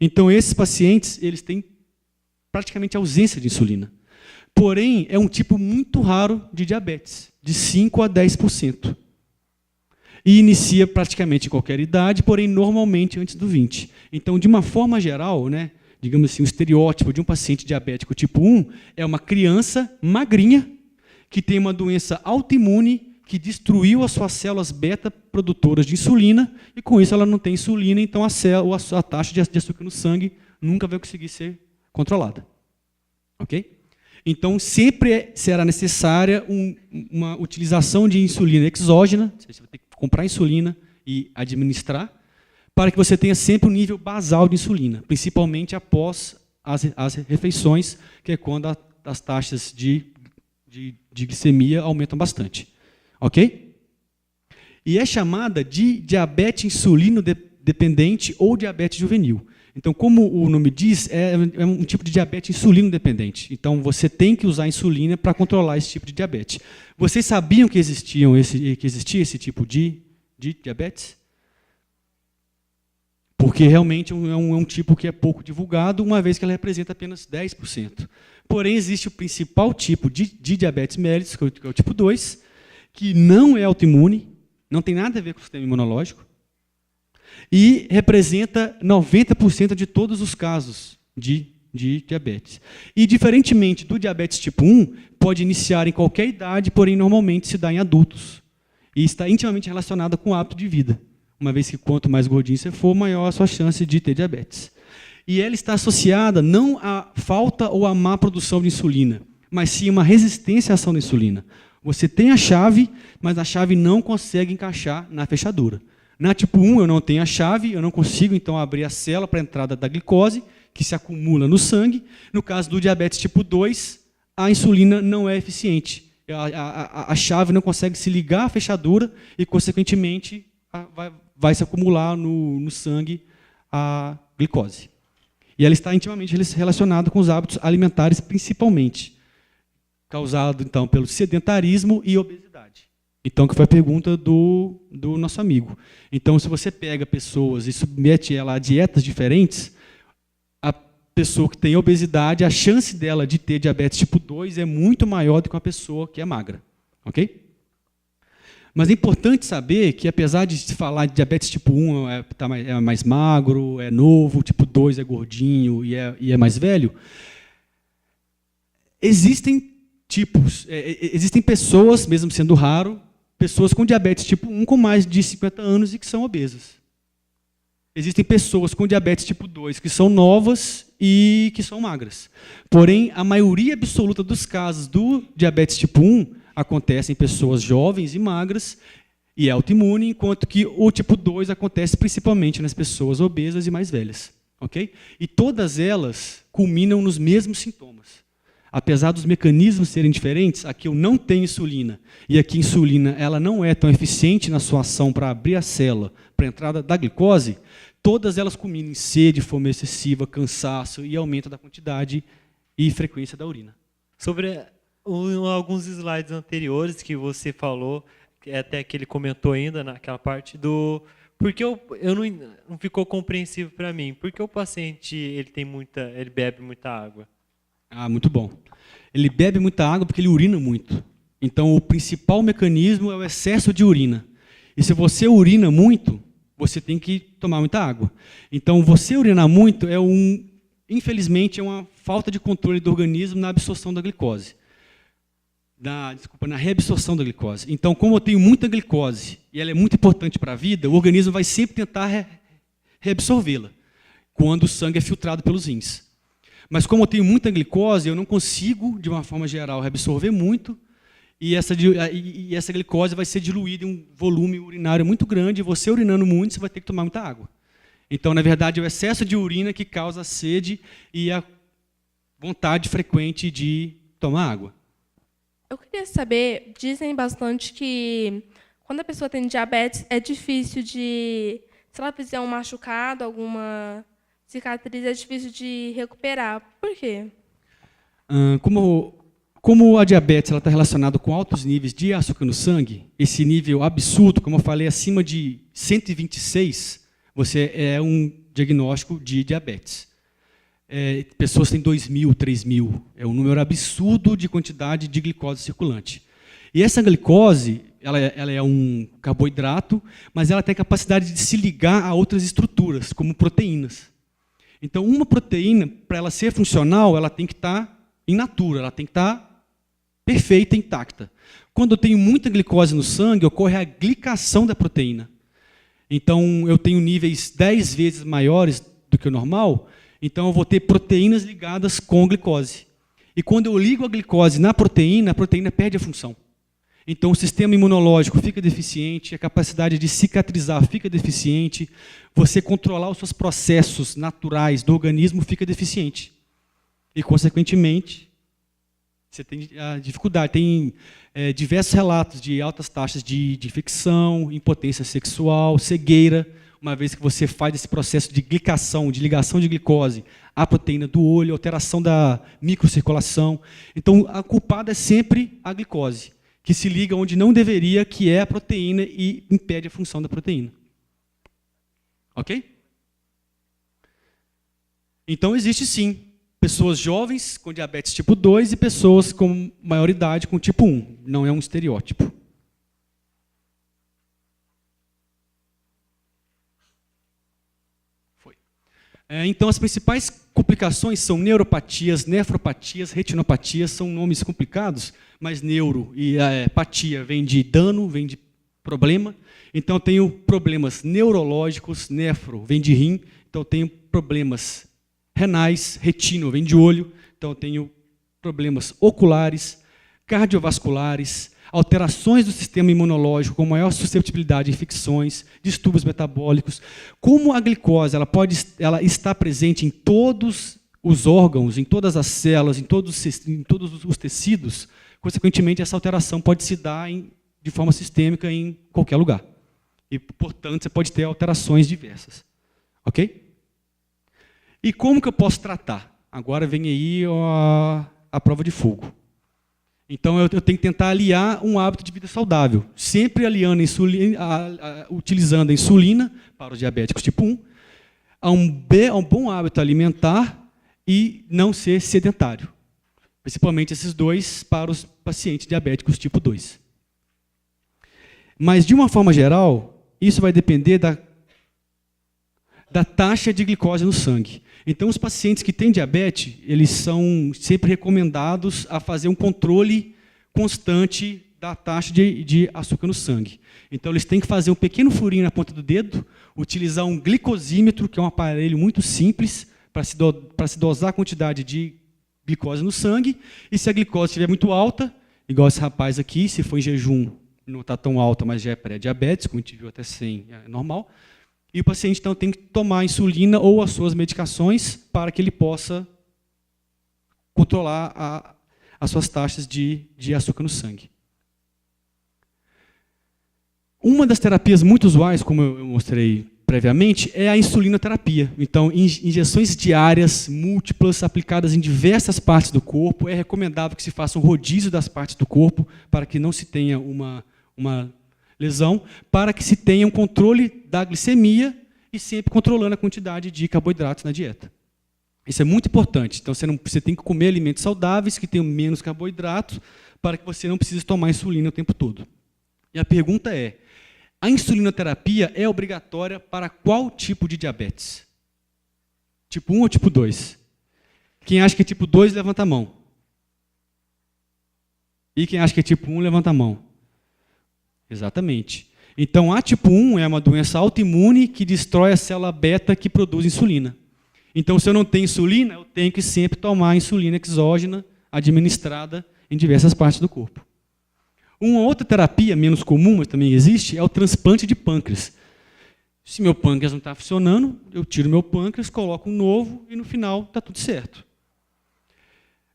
Então, esses pacientes eles têm praticamente ausência de insulina. Porém, é um tipo muito raro de diabetes, de 5 a 10%. E inicia praticamente em qualquer idade, porém, normalmente antes do 20. Então, de uma forma geral, né, digamos assim, o estereótipo de um paciente diabético tipo 1 é uma criança magrinha, que tem uma doença autoimune, que destruiu as suas células beta produtoras de insulina, e com isso ela não tem insulina, então a taxa de açúcar no sangue nunca vai conseguir ser controlada. Ok? Então, sempre será necessária uma utilização de insulina exógena, você vai ter que comprar insulina e administrar, para que você tenha sempre um nível basal de insulina, principalmente após as refeições, que é quando as taxas de glicemia aumentam bastante. Ok? E é chamada de diabetes insulino-dependente ou diabetes juvenil. Então, como o nome diz, é um tipo de diabetes insulino-dependente. Então, você tem que usar insulina para controlar esse tipo de diabetes. Vocês sabiam que existia esse tipo de diabetes? Porque realmente é um tipo que é pouco divulgado, uma vez que ela representa apenas 10%. Porém, existe o principal tipo de diabetes mellitus, que é o tipo 2, que não é autoimune, não tem nada a ver com o sistema imunológico, e representa 90% de todos os casos de diabetes. E, diferentemente do diabetes tipo 1, pode iniciar em qualquer idade, porém, normalmente se dá em adultos. E está intimamente relacionada com o hábito de vida. Uma vez que quanto mais gordinho você for, maior a sua chance de ter diabetes. E ela está associada não à falta ou à má produção de insulina, mas sim a uma resistência à ação da insulina. Você tem a chave, mas a chave não consegue encaixar na fechadura. Na tipo 1, eu não tenho a chave, eu não consigo, então, abrir a célula para a entrada da glicose, que se acumula no sangue. No caso do diabetes tipo 2, a insulina não é eficiente. A chave não consegue se ligar à fechadura e, consequentemente, vai se acumular no sangue a glicose. E ela está intimamente relacionada com os hábitos alimentares, principalmente, causado, então, pelo sedentarismo e obesidade. Então, que foi a pergunta do nosso amigo. Então, se você pega pessoas e submete ela a dietas diferentes, a pessoa que tem obesidade, a chance dela de ter diabetes tipo 2 é muito maior do que uma pessoa que é magra. Ok? Mas é importante saber que, apesar de se falar de diabetes tipo 1 é mais magro, é novo, tipo 2 é gordinho e é mais velho, existem tipos, existem pessoas, mesmo sendo raro, pessoas com diabetes tipo 1 com mais de 50 anos e que são obesas. existem pessoas com diabetes tipo 2 que são novas e que são magras. Porém, a maioria absoluta dos casos do diabetes tipo 1 acontece em pessoas jovens e magras e autoimune, enquanto que o tipo 2 acontece principalmente nas pessoas obesas e mais velhas. Okay? E todas elas culminam nos mesmos sintomas. Apesar dos mecanismos serem diferentes, aqui eu não tenho insulina, e aqui a insulina ela não é tão eficiente na sua ação para abrir a célula para a entrada da glicose, todas elas culminam em sede, fome excessiva, cansaço e aumento da quantidade e frequência da urina. Sobre alguns slides anteriores que você falou, até que ele comentou ainda naquela parte do... Porque não ficou compreensível para mim. Por que o paciente ele bebe muita água? Ah, muito bom. Ele bebe muita água porque ele urina muito. Então, o principal mecanismo é o excesso de urina. E se você urina muito, você tem que tomar muita água. Então, você urinar muito infelizmente, é uma falta de controle do organismo na absorção da glicose. Na reabsorção da glicose. Então, como eu tenho muita glicose e ela é muito importante para a vida, o organismo vai sempre tentar reabsorvê-la quando o sangue é filtrado pelos rins. Mas como eu tenho muita glicose, eu não consigo, de uma forma geral, reabsorver muito e essa glicose vai ser diluída em um volume urinário muito grande e você urinando muito, você vai ter que tomar muita água. Então, na verdade, é o excesso de urina que causa a sede e a vontade frequente de tomar água. Eu queria saber, dizem bastante que quando a pessoa tem diabetes, é difícil de, se ela fizer um machucado, alguma cicatriz, é difícil de recuperar. Por quê? Como a diabetes está relacionada com altos níveis de açúcar no sangue, esse nível absurdo, como eu falei, acima de 126, você é um diagnóstico de diabetes. Pessoas têm 2.000, 3.000. É um número absurdo de quantidade de glicose circulante. E essa glicose, ela é um carboidrato, mas ela tem a capacidade de se ligar a outras estruturas, como proteínas. Então, uma proteína, para ela ser funcional, ela tem que estar in natura, ela tem que estar perfeita, intacta. Quando eu tenho muita glicose no sangue, ocorre a glicação da proteína. Então, eu tenho níveis 10 vezes maiores do que o normal, então eu vou ter proteínas ligadas com glicose. E quando eu ligo a glicose na proteína, a proteína perde a função. Então, o sistema imunológico fica deficiente, a capacidade de cicatrizar fica deficiente, você controlar os seus processos naturais do organismo fica deficiente. E, consequentemente, você tem a dificuldade. Tem diversos relatos de altas taxas de infecção, impotência sexual, cegueira, uma vez que você faz esse processo de glicação, de ligação de glicose à proteína do olho, alteração da microcirculação. Então, a culpada é sempre a glicose, que se liga onde não deveria, que é a proteína, e impede a função da proteína. Ok? Então, existe sim pessoas jovens com diabetes tipo 2 e pessoas com maior idade com tipo 1. Não é um estereótipo. Então, as principais complicações são neuropatias, nefropatias, retinopatias, são nomes complicados, mas neuro e patia vem de dano, vem de problema. Então, eu tenho problemas neurológicos, nefro vem de rim, então eu tenho problemas renais, retino vem de olho, então eu tenho problemas oculares, cardiovasculares, alterações do sistema imunológico com maior susceptibilidade a infecções, distúrbios metabólicos. Como a glicose ela está presente em todos os órgãos, em todas as células, em todos os tecidos, consequentemente, essa alteração pode se dar de forma sistêmica em qualquer lugar. E, portanto, você pode ter alterações diversas. Ok? E como que eu posso tratar? Agora vem aí a prova de fogo. Então, eu tenho que tentar aliar um hábito de vida saudável, sempre aliando utilizando a insulina para os diabéticos tipo 1, a um bom hábito alimentar e não ser sedentário. Principalmente esses dois para os pacientes diabéticos tipo 2. Mas, de uma forma geral, isso vai depender da taxa de glicose no sangue. Então, os pacientes que têm diabetes, eles são sempre recomendados a fazer um controle constante da taxa de açúcar no sangue. Então, eles têm que fazer um pequeno furinho na ponta do dedo, utilizar um glicosímetro, que é um aparelho muito simples, para se dosar a quantidade de glicose no sangue, e se a glicose estiver muito alta, igual esse rapaz aqui, se for em jejum, não está tão alta, mas já é pré-diabetes, como a gente viu até 100, é normal, e o paciente, então, tem que tomar insulina ou as suas medicações para que ele possa controlar as suas taxas de açúcar no sangue. Uma das terapias muito usuais, como eu mostrei previamente, é a insulinoterapia. Então, injeções diárias, múltiplas, aplicadas em diversas partes do corpo. É recomendável que se faça um rodízio das partes do corpo para que não se tenha uma lesão, para que se tenha um controle da glicemia e sempre controlando a quantidade de carboidratos na dieta. Isso é muito importante. Então, você tem que comer alimentos saudáveis, que tenham menos carboidratos, para que você não precise tomar insulina o tempo todo. E a pergunta é, a insulinoterapia é obrigatória para qual tipo de diabetes? Tipo 1 ou tipo 2? Quem acha que é tipo 2, levanta a mão. E quem acha que é tipo 1, levanta a mão. Exatamente. Então, a tipo 1 é uma doença autoimune que destrói a célula beta que produz insulina. Então, se eu não tenho insulina, eu tenho que sempre tomar insulina exógena administrada em diversas partes do corpo. Uma outra terapia, menos comum, mas também existe, é o transplante de pâncreas. Se meu pâncreas não está funcionando, eu tiro meu pâncreas, coloco um novo e no final está tudo certo.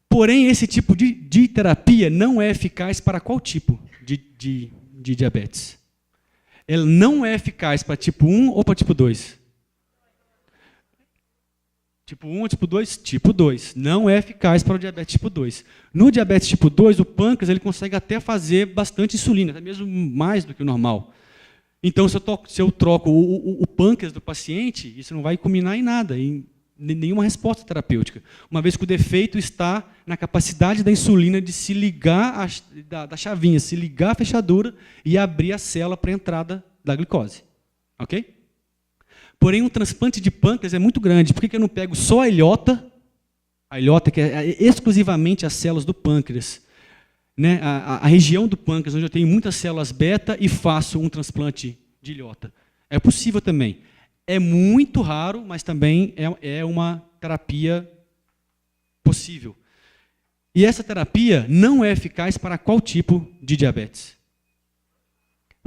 Porém, esse tipo de terapia não é eficaz para qual tipo de diabetes? Ela não é eficaz para tipo 1 ou para tipo 2? Tipo 1 ou tipo 2? Tipo 2. Não é eficaz para o diabetes tipo 2. No diabetes tipo 2, o pâncreas ele consegue até fazer bastante insulina, até mesmo mais do que o normal. Então, se eu troco o pâncreas do paciente, isso não vai culminar em nada, em nenhuma resposta terapêutica. Uma vez que o defeito está na capacidade da insulina de se ligar, da chavinha, se ligar à fechadura e abrir a célula para a entrada da glicose. Ok? Porém, um transplante de pâncreas é muito grande. Por que eu não pego só a ilhota que é exclusivamente as células do pâncreas, né? A região do pâncreas, onde eu tenho muitas células beta, e faço um transplante de ilhota? É possível também. É muito raro, mas também é uma terapia possível. E essa terapia não é eficaz para qual tipo de diabetes?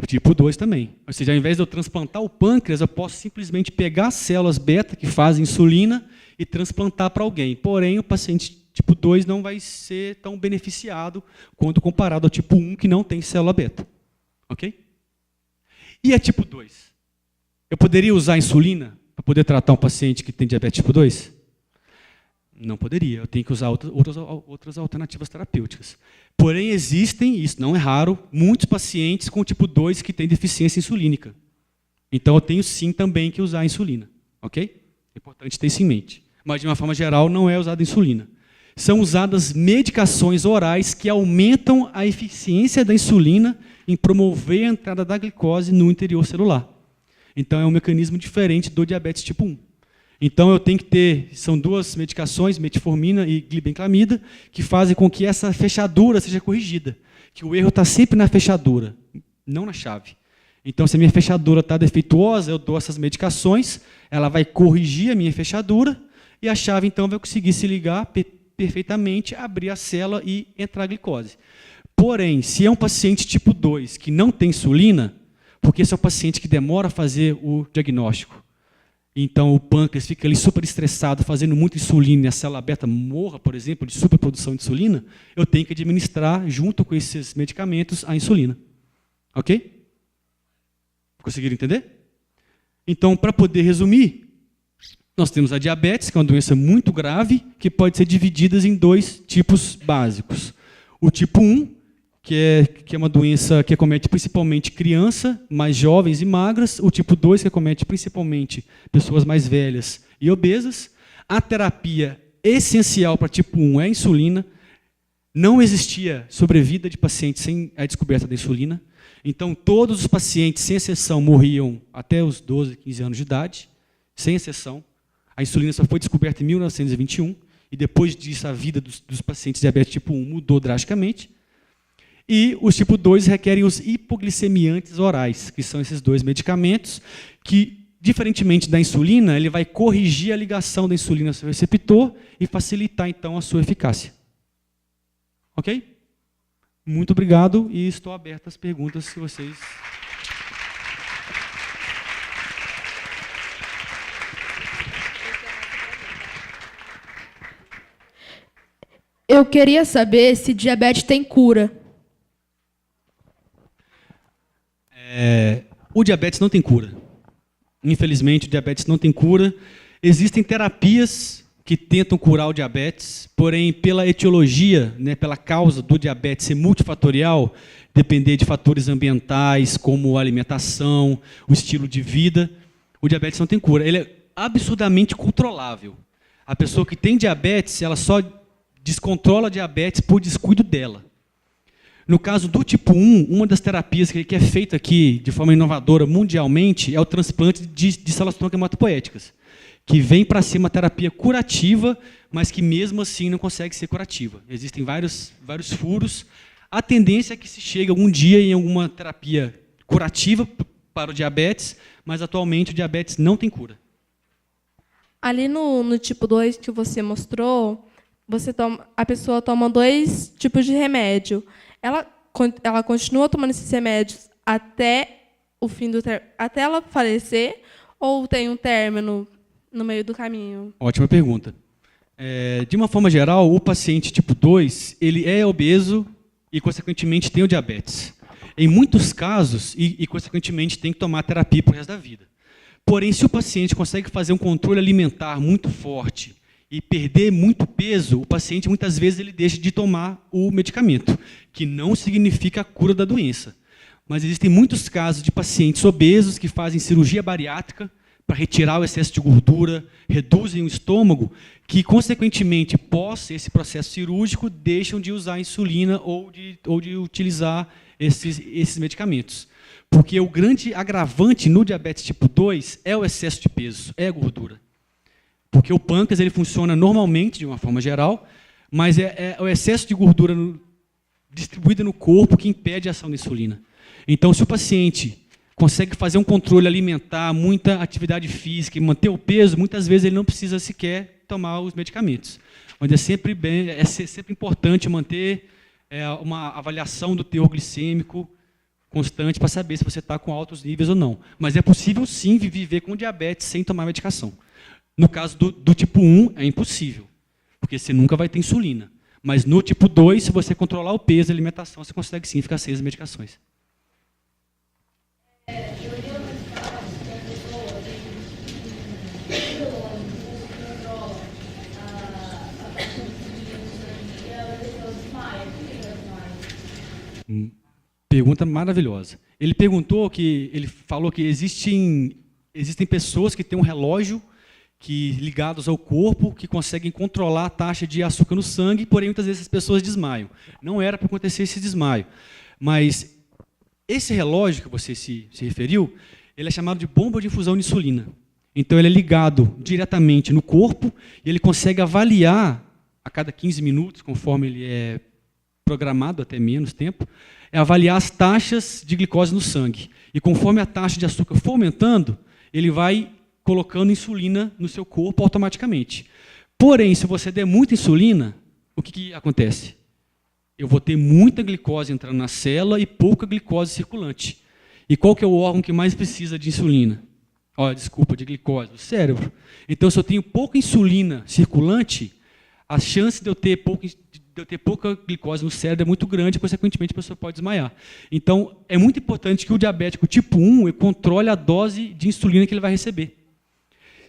Tipo 2 também. Ou seja, ao invés de eu transplantar o pâncreas, eu posso simplesmente pegar as células beta que fazem insulina e transplantar para alguém. Porém, o paciente tipo 2 não vai ser tão beneficiado quanto comparado ao tipo 1, que não tem célula beta. Ok? E a tipo 2? Eu poderia usar insulina para poder tratar um paciente que tem diabetes tipo 2? Não poderia. Eu tenho que usar outras alternativas terapêuticas. Porém, existem, isso não é raro, muitos pacientes com tipo 2 que têm deficiência insulínica. Então, eu tenho sim também que usar a insulina. Ok? É importante ter isso em mente. Mas, de uma forma geral, não é usada insulina. São usadas medicações orais que aumentam a eficiência da insulina em promover a entrada da glicose no interior celular. Então, é um mecanismo diferente do diabetes tipo 1. Então, eu tenho que ter, são duas medicações, metformina e glibenclamida, que fazem com que essa fechadura seja corrigida. Que o erro está sempre na fechadura, não na chave. Então, se a minha fechadura está defeituosa, eu dou essas medicações, ela vai corrigir a minha fechadura, e a chave, então, vai conseguir se ligar perfeitamente, abrir a célula e entrar a glicose. Porém, se é um paciente tipo 2, que não tem insulina, porque esse é o paciente que demora a fazer o diagnóstico, então o pâncreas fica ali super estressado, fazendo muita insulina, e a célula beta morra, por exemplo, de superprodução de insulina, eu tenho que administrar, junto com esses medicamentos, a insulina. Ok? Conseguiram entender? Então, para poder resumir, nós temos a diabetes, que é uma doença muito grave, que pode ser dividida em dois tipos básicos. O tipo 1, que é uma doença que acomete principalmente criança, mais jovens e magras. O tipo 2, que acomete principalmente pessoas mais velhas e obesas. A terapia essencial para tipo 1 é a insulina. Não existia sobrevida de pacientes sem a descoberta da insulina. Então, todos os pacientes, sem exceção, morriam até os 12, 15 anos de idade, sem exceção. A insulina só foi descoberta em 1921, e depois disso a vida dos pacientes de diabetes tipo 1 mudou drasticamente. E os tipo 2 requerem os hipoglicemiantes orais, que são esses 2 medicamentos que, diferentemente da insulina, ele vai corrigir a ligação da insulina ao seu receptor e facilitar, então, a sua eficácia. Ok? Muito obrigado e estou aberto às perguntas que vocês... Eu queria saber se diabetes tem cura. O diabetes não tem cura. Infelizmente, o diabetes não tem cura. Existem terapias que tentam curar o diabetes, porém, pela etiologia, né, pela causa do diabetes ser multifatorial, depender de fatores ambientais, como a alimentação, o estilo de vida, o diabetes não tem cura. Ele é absurdamente controlável. A pessoa que tem diabetes, ela só descontrola a diabetes por descuido dela. No caso do tipo 1, uma das terapias que é feita aqui de forma inovadora mundialmente é o transplante de células tronco hematopoéticas, que vem para ser uma terapia curativa, mas que mesmo assim não consegue ser curativa. Existem vários furos. A tendência é que se chegue algum dia em alguma terapia curativa para o diabetes, mas atualmente o diabetes não tem cura. Ali no tipo 2 que você mostrou, a pessoa toma 2 tipos de remédio. Ela continua tomando esses remédios até o fim até ela falecer, ou tem um término no meio do caminho? Ótima pergunta. De uma forma geral, o paciente tipo 2, ele é obeso e, consequentemente, tem o diabetes. Em muitos casos, consequentemente, tem que tomar terapia para o resto da vida. Porém, se o paciente consegue fazer um controle alimentar muito forte e perder muito peso, o paciente, muitas vezes, ele deixa de tomar o medicamento, que não significa a cura da doença. Mas existem muitos casos de pacientes obesos que fazem cirurgia bariátrica para retirar o excesso de gordura, reduzem o estômago, que, consequentemente, pós esse processo cirúrgico, deixam de usar insulina ou de utilizar esses medicamentos. Porque o grande agravante no diabetes tipo 2 é o excesso de peso, é a gordura. Porque o pâncreas ele funciona normalmente, de uma forma geral, mas é o excesso de gordura distribuída no corpo que impede a ação da insulina. Então, se o paciente consegue fazer um controle alimentar, muita atividade física e manter o peso, muitas vezes ele não precisa sequer tomar os medicamentos. Mas é sempre importante manter uma avaliação do teor glicêmico constante para saber se você está com altos níveis ou não. Mas é possível, sim, viver com diabetes sem tomar medicação. No caso do tipo 1, é impossível, porque você nunca vai ter insulina. Mas no tipo 2, se você controlar o peso e a alimentação, você consegue sim ficar sem as medicações. Pergunta maravilhosa. Ele falou que existem pessoas que têm um relógio ligados ao corpo, que conseguem controlar a taxa de açúcar no sangue, porém, muitas vezes as pessoas desmaiam. Não era para acontecer esse desmaio. Mas esse relógio que você se referiu, ele é chamado de bomba de infusão de insulina. Então, ele é ligado diretamente no corpo e ele consegue avaliar, a cada 15 minutos, conforme ele é programado, até menos tempo, avaliar as taxas de glicose no sangue. E conforme a taxa de açúcar for aumentando, ele vai colocando insulina no seu corpo automaticamente. Porém, se você der muita insulina, o que acontece? Eu vou ter muita glicose entrando na célula e pouca glicose circulante. E qual que é o órgão que mais precisa de insulina? De glicose, o cérebro. Então, se eu tenho pouca insulina circulante, a chance de eu ter pouca glicose no cérebro é muito grande, e, consequentemente, a pessoa pode desmaiar. Então, é muito importante que o diabético tipo 1 controle a dose de insulina que ele vai receber.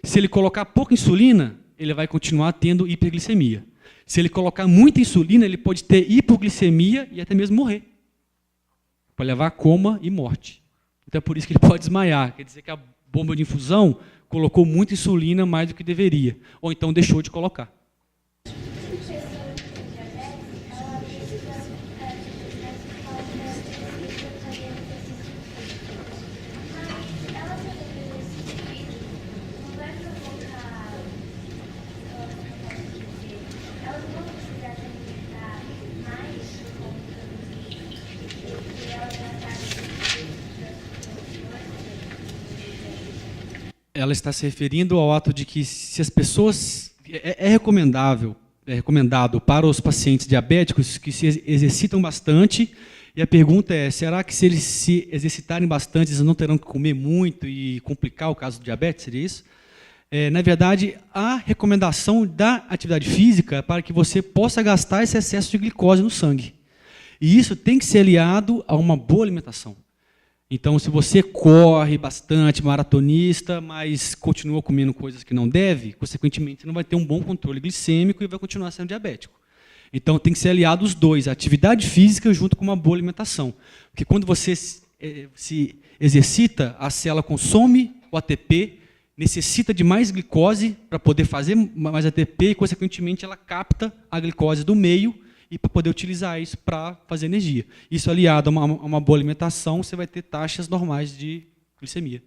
Se ele colocar pouca insulina, ele vai continuar tendo hiperglicemia. Se ele colocar muita insulina, ele pode ter hipoglicemia e até mesmo morrer. Pode levar a coma e morte. Então, é por isso que ele pode desmaiar. Quer dizer que a bomba de infusão colocou muita insulina mais do que deveria. Ou então deixou de colocar. ela está se referindo ao ato de que se as pessoas... É recomendado para os pacientes diabéticos que se exercitam bastante, e a pergunta é, será que se eles se exercitarem bastante, eles não terão que comer muito e complicar o caso do diabetes? Seria isso? Na verdade, a recomendação da atividade física é para que você possa gastar esse excesso de glicose no sangue. E isso tem que ser aliado a uma boa alimentação. Então, se você corre bastante, maratonista, mas continua comendo coisas que não deve, consequentemente, você não vai ter um bom controle glicêmico e vai continuar sendo diabético. Então, tem que ser aliado os dois, a atividade física junto com uma boa alimentação. Porque quando você se exercita, a célula consome o ATP, necessita de mais glicose para poder fazer mais ATP e, consequentemente, ela capta a glicose do meio e para poder utilizar isso para fazer energia. Isso aliado a uma boa alimentação, você vai ter taxas normais de glicemia.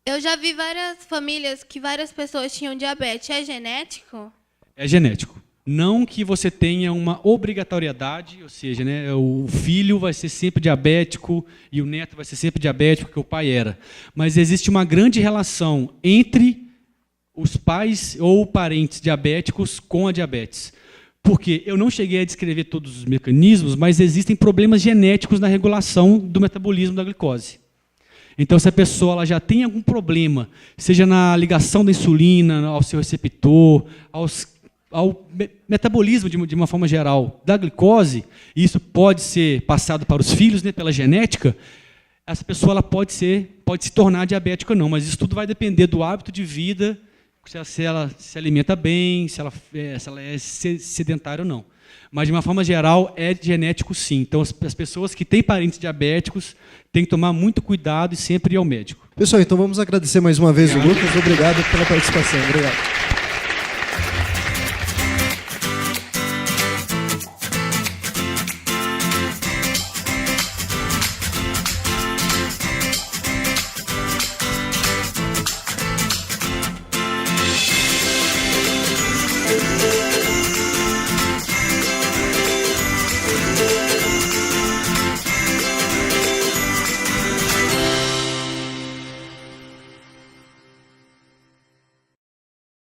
Eu já vi várias famílias que várias pessoas tinham diabetes. É genético? É genético. Não que você tenha uma obrigatoriedade, ou seja, né, o filho vai ser sempre diabético e o neto vai ser sempre diabético, porque o pai era. Mas existe uma grande relação entre os pais ou parentes diabéticos com a diabetes. Porque eu não cheguei a descrever todos os mecanismos, mas existem problemas genéticos na regulação do metabolismo da glicose. Então, se a pessoa ela já tem algum problema, seja na ligação da insulina ao seu receptor, ao metabolismo, de uma forma geral, da glicose, e isso pode ser passado para os filhos, né, pela genética, essa pessoa ela pode se tornar diabética ou não, mas isso tudo vai depender do hábito de vida, se ela se alimenta bem, se ela é sedentária ou não. Mas, de uma forma geral, é genético sim. Então, as pessoas que têm parentes diabéticos têm que tomar muito cuidado e sempre ir ao médico. Pessoal, então vamos agradecer mais uma vez o Lucas. Obrigado pela participação. Obrigado.